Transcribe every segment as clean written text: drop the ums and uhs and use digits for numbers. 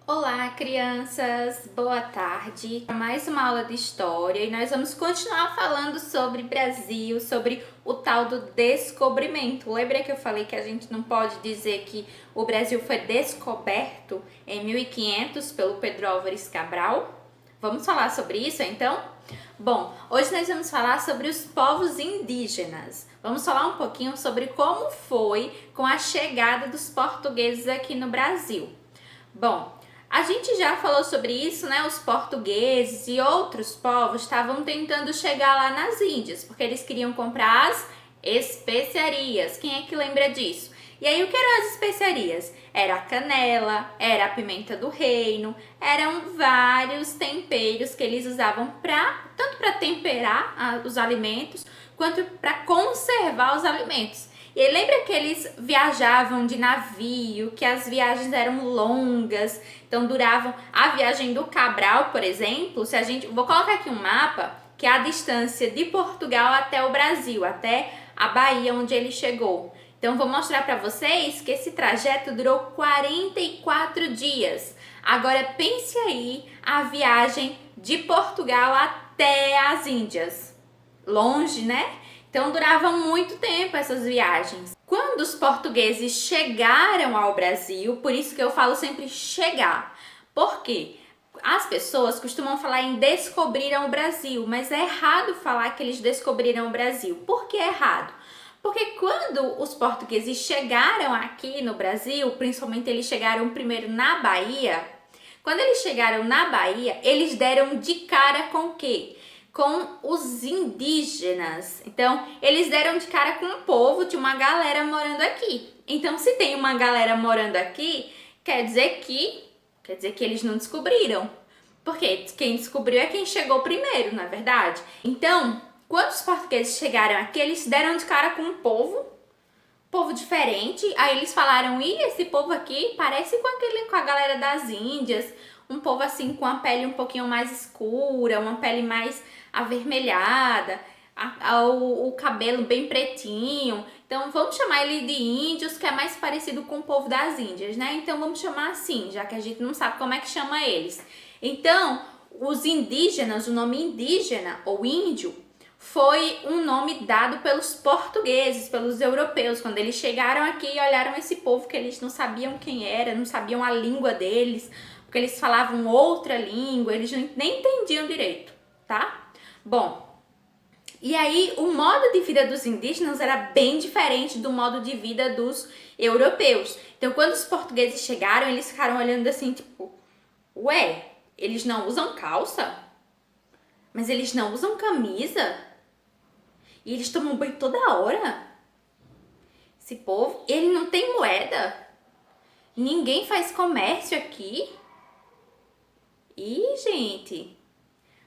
Olá, crianças! Boa tarde! Mais uma aula de história e nós vamos continuar falando sobre Brasil, sobre o tal do descobrimento. Lembra que eu falei que a gente não pode dizer que o Brasil foi descoberto em 1500 pelo Pedro Álvares Cabral? Vamos falar sobre isso então? Bom, hoje nós vamos falar sobre os povos indígenas. Vamos falar um pouquinho sobre como foi com a chegada dos portugueses aqui no Brasil. Bom, a gente já falou sobre isso, né? Os portugueses e outros povos estavam tentando chegar lá nas Índias, porque eles queriam comprar as especiarias. Quem é que lembra disso? E aí, o que eram as especiarias? Era a canela, era a pimenta do reino, eram vários temperos que eles usavam tanto para temperar os alimentos, quanto para conservar os alimentos. E lembra que eles viajavam de navio, que as viagens eram longas, então duravam. A viagem do Cabral, por exemplo, vou colocar aqui um mapa, que é a distância de Portugal até o Brasil, até a Bahia onde ele chegou. Então vou mostrar para vocês que esse trajeto durou 44 dias. Agora pense aí a viagem de Portugal até as Índias. Longe, né? Então durava muito tempo essas viagens. Quando os portugueses chegaram ao Brasil, por isso que eu falo sempre chegar. Por quê? As pessoas costumam falar em descobriram o Brasil, mas é errado falar que eles descobriram o Brasil. Por que é errado? Porque quando os portugueses chegaram aqui no Brasil, principalmente eles chegaram primeiro na Bahia, quando eles chegaram na Bahia, eles deram de cara com o quê? Com os indígenas. Então, eles deram de cara com o povo de uma galera morando aqui. Então, se tem uma galera morando aqui, quer dizer que eles não descobriram. Porque quem descobriu é quem chegou primeiro, não é verdade? Então, quando os portugueses chegaram aqui, eles deram de cara com um povo diferente. Aí eles falaram: "Ih, esse povo aqui parece com a galera das Índias, um povo assim com a pele um pouquinho mais escura, uma pele mais avermelhada, o cabelo bem pretinho. Então vamos chamar ele de índios, que é mais parecido com o povo das Índias, né? Então vamos chamar assim, já que a gente não sabe como é que chama eles. Então, os indígenas, o nome indígena ou índio foi um nome dado pelos portugueses, pelos europeus, quando eles chegaram aqui e olharam esse povo que eles não sabiam quem era, não sabiam a língua deles, porque eles falavam outra língua, eles nem entendiam direito, tá? Bom, e aí o modo de vida dos indígenas era bem diferente do modo de vida dos europeus. Então, quando os portugueses chegaram, eles ficaram olhando assim, tipo, ué, eles não usam calça? Mas eles não usam camisa? E eles tomam banho toda hora? Esse povo, ele não tem moeda? Ninguém faz comércio aqui? Ih, gente,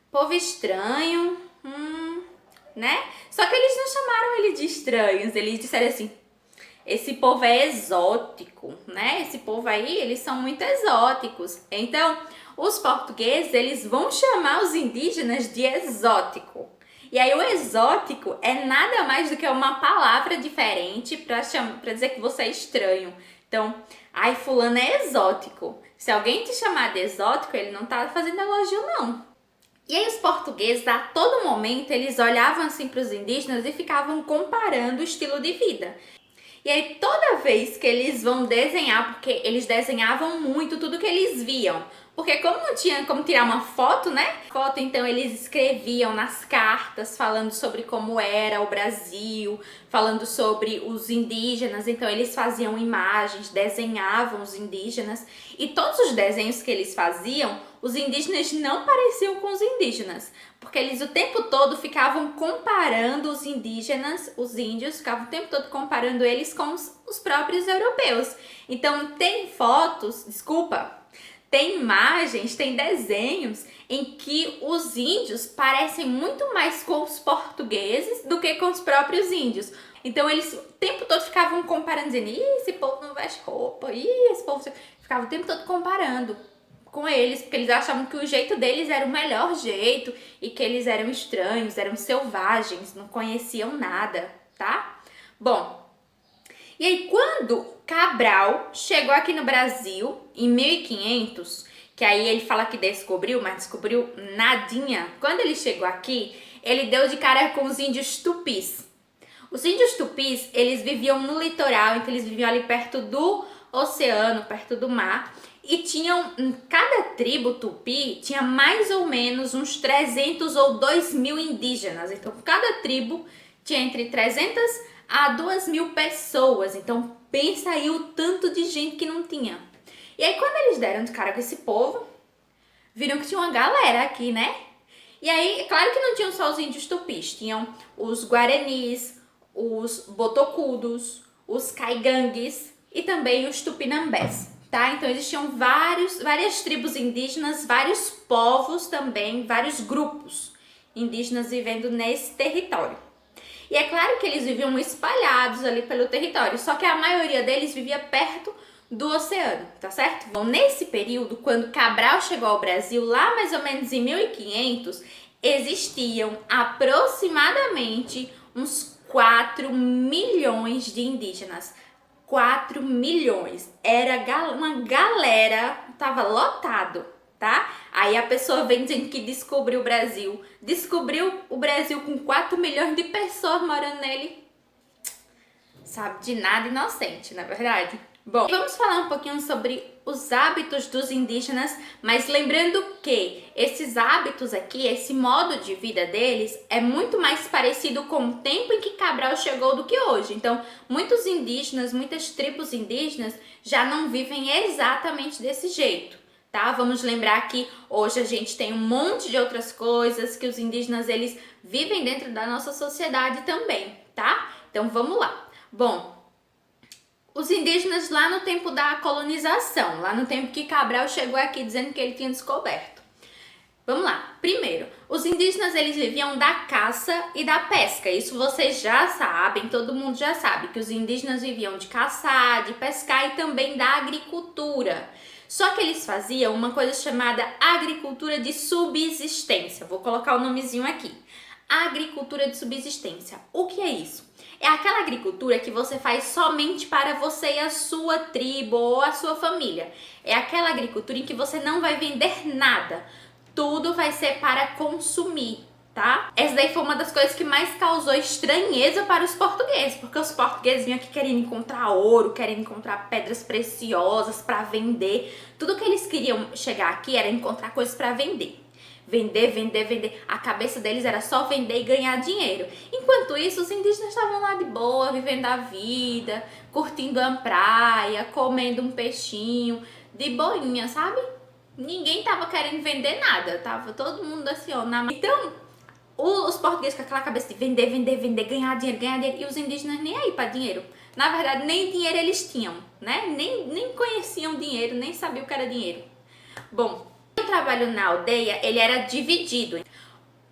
povo estranho, né? Só que eles não chamaram ele de estranhos, eles disseram assim: esse povo é exótico, né? Esse povo aí, eles são muito exóticos. Então, os portugueses, eles vão chamar os indígenas de exótico. E aí, o exótico é nada mais do que uma palavra diferente para dizer que você é estranho. Então, ai, fulano é exótico. Se alguém te chamar de exótico, ele não tá fazendo elogio, não. E aí os portugueses, a todo momento, eles olhavam assim para os indígenas e ficavam comparando o estilo de vida. E aí toda vez que eles vão desenhar, porque eles desenhavam muito tudo que eles viam, porque como não tinha como tirar uma foto, né? Foto, então eles escreviam nas cartas falando sobre como era o Brasil, falando sobre os indígenas, então eles faziam imagens, desenhavam os indígenas, e todos os desenhos que eles faziam, os indígenas não pareciam com os indígenas, porque eles o tempo todo ficavam comparando os indígenas, os índios, ficavam o tempo todo comparando eles com os próprios europeus. Então tem tem imagens, tem desenhos em que os índios parecem muito mais com os portugueses do que com os próprios índios. Então eles o tempo todo ficavam comparando, dizendo: ih, esse povo não veste roupa, ih, esse povo... Ficava o tempo todo comparando com eles, porque eles achavam que o jeito deles era o melhor jeito e que eles eram estranhos, eram selvagens, não conheciam nada, tá? Bom, E aí, quando Cabral chegou aqui no Brasil, em 1500, que aí ele fala que descobriu, mas descobriu nadinha. Quando ele chegou aqui, ele deu de cara com os índios tupis. Os índios tupis, eles viviam no litoral, então eles viviam ali perto do oceano, perto do mar. E tinham, cada tribo tupi tinha mais ou menos uns 300 ou 2.000 indígenas. Então, cada tribo tinha entre 300 a 2.000 pessoas. Então, pensa aí o tanto de gente que não tinha. E aí, quando eles deram de cara com esse povo, viram que tinha uma galera aqui, né? E aí, claro que não tinham só os índios tupis, tinham os guaranis, os botocudos, os caigangues e também os tupinambés, tá? Então existiam várias tribos indígenas, vários povos também, vários grupos indígenas vivendo nesse território. E é claro que eles viviam espalhados ali pelo território, só que a maioria deles vivia perto do oceano, tá certo? Bom, nesse período, quando Cabral chegou ao Brasil, lá mais ou menos em 1500, existiam aproximadamente uns 4 milhões de indígenas. 4 milhões. Era uma galera, tava lotado, tá? Aí a pessoa vem dizendo que descobriu o Brasil. Descobriu o Brasil com 4 milhões de pessoas morando nele. Sabe de nada, inocente, não é verdade? Bom, vamos falar um pouquinho sobre os hábitos dos indígenas, mas lembrando que esses hábitos aqui, esse modo de vida deles é muito mais parecido com o tempo em que Cabral chegou do que hoje. Então, muitos indígenas, muitas tribos indígenas já não vivem exatamente desse jeito, tá? Vamos lembrar que hoje a gente tem um monte de outras coisas que os indígenas eles vivem dentro da nossa sociedade também, tá? Então, vamos lá. Bom, os indígenas lá no tempo da colonização, lá no tempo que Cabral chegou aqui dizendo que ele tinha descoberto. Vamos lá. Primeiro, os indígenas eles viviam da caça e da pesca. Isso vocês já sabem, todo mundo já sabe que os indígenas viviam de caçar, de pescar e também da agricultura. Só que eles faziam uma coisa chamada agricultura de subsistência. Vou colocar o nomezinho aqui. Agricultura de subsistência. O que é isso? É aquela agricultura que você faz somente para você e a sua tribo ou a sua família. É aquela agricultura em que você não vai vender nada. Tudo vai ser para consumir, tá? Essa daí foi uma das coisas que mais causou estranheza para os portugueses, porque os portugueses vinham aqui querendo encontrar ouro, querendo encontrar pedras preciosas para vender. Tudo que eles queriam chegar aqui era encontrar coisas para vender. Vender, vender, vender. A cabeça deles era só vender e ganhar dinheiro. Enquanto isso, os indígenas estavam lá de boa, vivendo a vida, curtindo a praia, comendo um peixinho, de boinha, sabe? Ninguém tava querendo vender nada, tava todo mundo assim, ó, na mão. Então, os portugueses com aquela cabeça de vender, vender, vender, ganhar dinheiro, e os indígenas nem aí pra dinheiro. Na verdade, nem dinheiro eles tinham, né? Nem conheciam dinheiro, nem sabiam o que era dinheiro. Bom, o trabalho na aldeia, ele era dividido.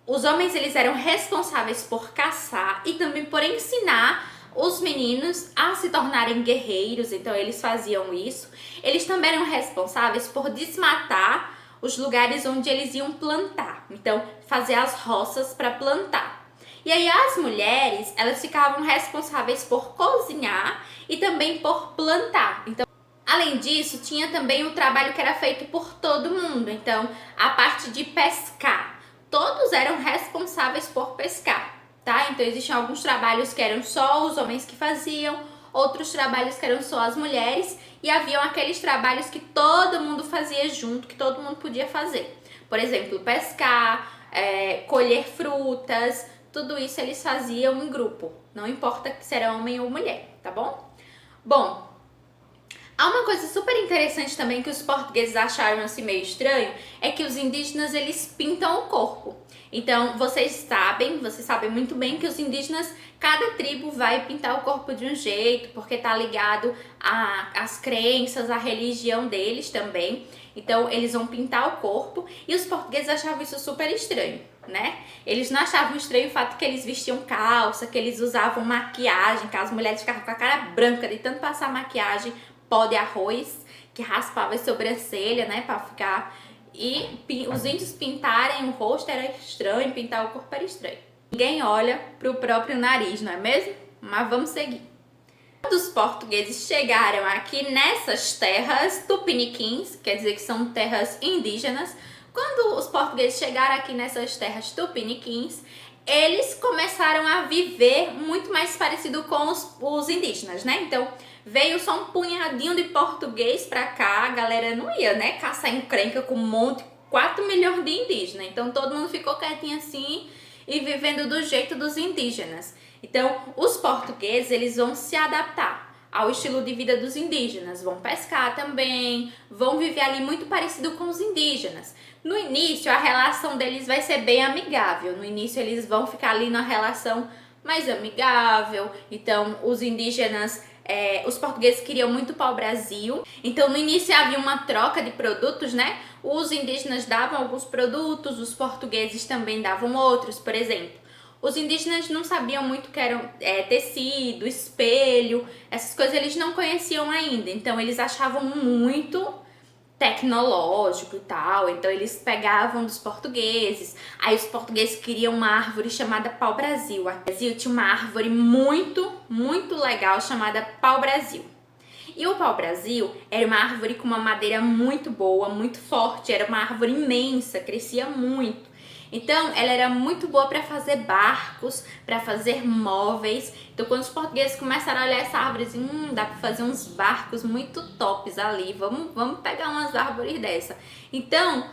Os homens, eles eram responsáveis por caçar e também por ensinar os meninos a se tornarem guerreiros, então eles faziam isso. Eles também eram responsáveis por desmatar os lugares onde eles iam plantar, então fazer as roças para plantar. E aí as mulheres, elas ficavam responsáveis por cozinhar e também por plantar. Então, além disso, tinha também o trabalho que era feito por todo mundo. Então, a parte de pescar. Todos eram responsáveis por pescar, tá? Então, existiam alguns trabalhos que eram só os homens que faziam, outros trabalhos que eram só as mulheres, e haviam aqueles trabalhos que todo mundo fazia junto, que todo mundo podia fazer. Por exemplo, pescar, colher frutas, tudo isso eles faziam em grupo. Não importa se era homem ou mulher, tá bom? Bom, há uma coisa super interessante também que os portugueses acharam assim meio estranho, é que os indígenas eles pintam o corpo. Então, vocês sabem muito bem que os indígenas, cada tribo vai pintar o corpo de um jeito, porque tá ligado às crenças, à religião deles também. Então, eles vão pintar o corpo e os portugueses achavam isso super estranho, né? Eles não achavam estranho o fato que eles vestiam calça, que eles usavam maquiagem, que as mulheres ficavam com a cara branca de tanto passar maquiagem, pó de arroz, que raspava a sobrancelha, né, pra ficar... E os índios pintarem o rosto era estranho, pintar o corpo era estranho. Ninguém olha pro próprio nariz, não é mesmo? Mas vamos seguir. Quando os portugueses chegaram aqui nessas terras tupiniquins, quer dizer que são terras indígenas, quando os portugueses chegaram aqui nessas terras tupiniquins, eles começaram a viver muito mais parecido com os indígenas, né? Então, veio só um punhadinho de português pra cá, a galera não ia, né, caçar encrenca com um monte, 4 milhões de indígenas. Então, todo mundo ficou quietinho assim e vivendo do jeito dos indígenas. Então, os portugueses, eles vão se adaptar ao estilo de vida dos indígenas, vão pescar também, vão viver ali muito parecido com os indígenas. No início, a relação deles vai ser bem amigável. No início, eles vão ficar ali na relação mais amigável. Então, os indígenas, os portugueses queriam muito pau-brasil. Então, no início havia uma troca de produtos, né? Os indígenas davam alguns produtos, os portugueses também davam outros, por exemplo. Os indígenas não sabiam muito o que eram tecido, espelho, essas coisas eles não conheciam ainda. Então, eles achavam muito tecnológico e tal, então eles pegavam dos portugueses. Aí os portugueses queriam uma árvore chamada pau-brasil. O Brasil tinha uma árvore muito legal chamada pau-brasil. E o pau-brasil era uma árvore com uma madeira muito boa, muito forte, era uma árvore imensa, crescia muito. Então, ela era muito boa para fazer barcos, para fazer móveis. Então, quando os portugueses começaram a olhar essa árvore, assim, dá para fazer uns barcos muito tops ali. Vamos pegar umas árvores dessa. Então,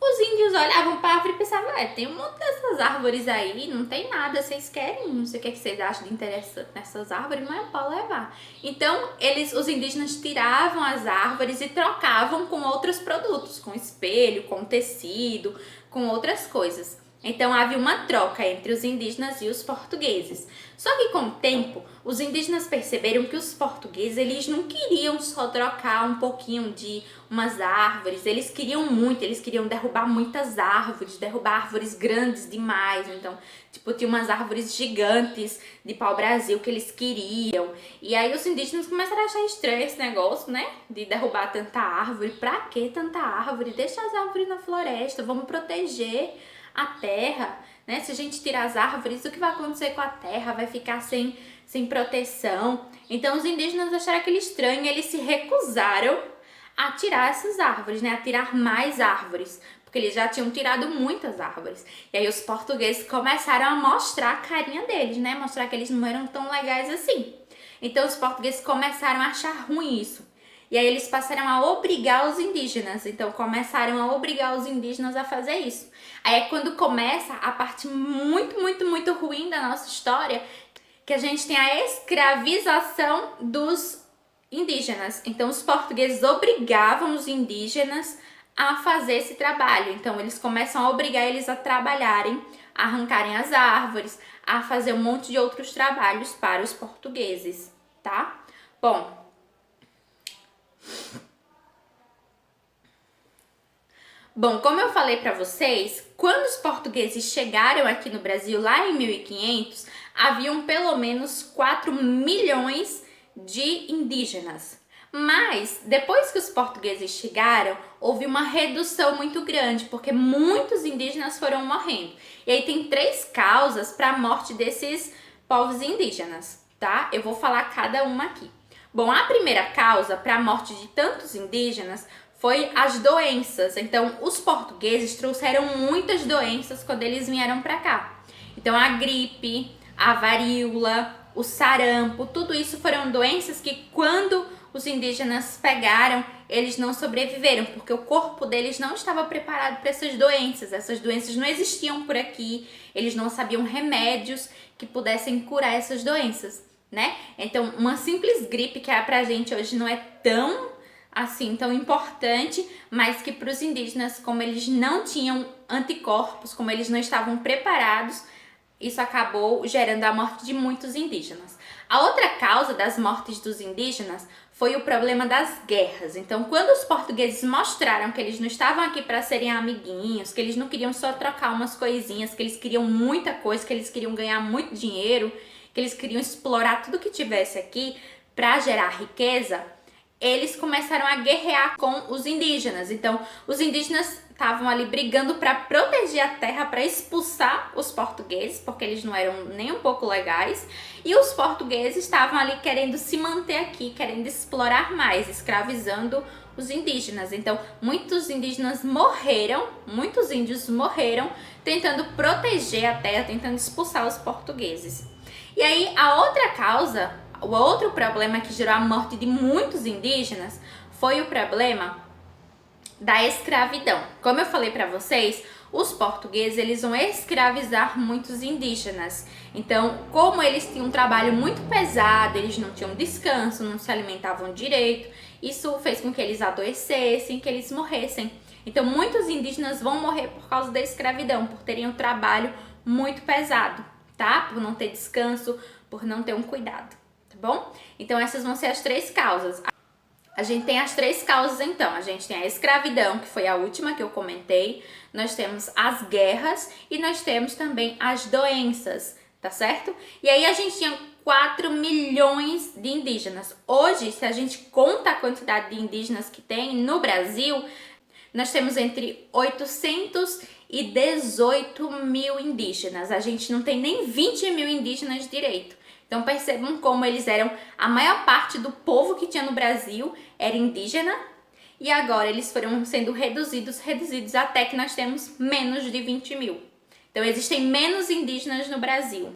os índios olhavam para a árvore e pensavam, tem um monte dessas árvores aí, não tem nada, vocês querem? Não sei o que vocês acham de interessante nessas árvores, mas pode levar. Então, os indígenas tiravam as árvores e trocavam com outros produtos, com espelho, com tecido, com outras coisas. Então havia uma troca entre os indígenas e os portugueses. Só que com o tempo, os indígenas perceberam que os portugueses, eles não queriam só trocar um pouquinho de umas árvores, eles queriam muito, eles queriam derrubar muitas árvores, derrubar árvores grandes demais. Então, tipo, tinha umas árvores gigantes de pau-brasil que eles queriam. E aí os indígenas começaram a achar estranho esse negócio, né? De derrubar tanta árvore. Pra que tanta árvore? Deixa as árvores na floresta, vamos proteger a terra, né? Se a gente tirar as árvores, o que vai acontecer com a terra? Vai ficar sem proteção. Então os indígenas acharam aquilo estranho e eles se recusaram a tirar essas árvores, né? A tirar mais árvores, porque eles já tinham tirado muitas árvores. E aí os portugueses começaram a mostrar a carinha deles, né? Mostrar que eles não eram tão legais assim. Então os portugueses começaram a achar ruim isso. E aí eles passaram a obrigar os indígenas. Então começaram a obrigar os indígenas a fazer isso. Aí é quando começa a parte muito ruim da nossa história, que a gente tem a escravização dos indígenas. Então os portugueses obrigavam os indígenas a fazer esse trabalho. Então eles começam a obrigar eles a trabalharem, a arrancarem as árvores, a fazer um monte de outros trabalhos para os portugueses, tá? Bom, como eu falei para vocês, quando os portugueses chegaram aqui no Brasil lá em 1500, haviam pelo menos 4 milhões de indígenas. Mas depois que os portugueses chegaram, houve uma redução muito grande, porque muitos indígenas foram morrendo. E aí tem 3 causas para a morte desses povos indígenas, tá? Eu vou falar cada uma aqui. Bom, a primeira causa para a morte de tantos indígenas foi as doenças. Então, os portugueses trouxeram muitas doenças quando eles vieram para cá. Então, a gripe, a varíola, o sarampo, tudo isso foram doenças que quando os indígenas pegaram, eles não sobreviveram, porque o corpo deles não estava preparado para essas doenças. Essas doenças não existiam por aqui, eles não sabiam remédios que pudessem curar essas doenças, né? Então, uma simples gripe que pra gente hoje não é tão assim, tão importante, mas que para os indígenas, como eles não tinham anticorpos, como eles não estavam preparados, isso acabou gerando a morte de muitos indígenas. A outra causa das mortes dos indígenas foi o problema das guerras. Então, quando os portugueses mostraram que eles não estavam aqui para serem amiguinhos, que eles não queriam só trocar umas coisinhas, que eles queriam muita coisa, que eles queriam ganhar muito dinheiro, que eles queriam explorar tudo que tivesse aqui para gerar riqueza, eles começaram a guerrear com os indígenas. Então, os indígenas estavam ali brigando para proteger a terra, para expulsar os portugueses, porque eles não eram nem um pouco legais, e os portugueses estavam ali querendo se manter aqui, querendo explorar mais, escravizando os indígenas. Então, muitos indígenas morreram, muitos índios morreram tentando proteger a terra, tentando expulsar os portugueses. E aí, a outra causa, o outro problema que gerou a morte de muitos indígenas foi o problema da escravidão. Como eu falei para vocês, os portugueses eles vão escravizar muitos indígenas. Então, como eles tinham um trabalho muito pesado, eles não tinham descanso, não se alimentavam direito, isso fez com que eles adoecessem, que eles morressem. Então, muitos indígenas vão morrer por causa da escravidão, por terem um trabalho muito pesado, tá? Por não ter descanso, por não ter um cuidado, tá bom? Então, essas vão ser as 3 causas. A gente tem as 3 causas, então. A gente tem a escravidão, que foi a última que eu comentei. Nós temos as guerras e nós temos também as doenças, tá certo? E aí a gente tinha 4 milhões de indígenas. Hoje, se a gente conta a quantidade de indígenas que tem no Brasil, nós temos entre 800 e 18 mil indígenas. A gente não tem nem 20 mil indígenas direito. Então percebam como eles eram, a maior parte do povo que tinha no Brasil era indígena e agora eles foram sendo reduzidos até que nós temos menos de 20 mil. Então existem menos indígenas no Brasil.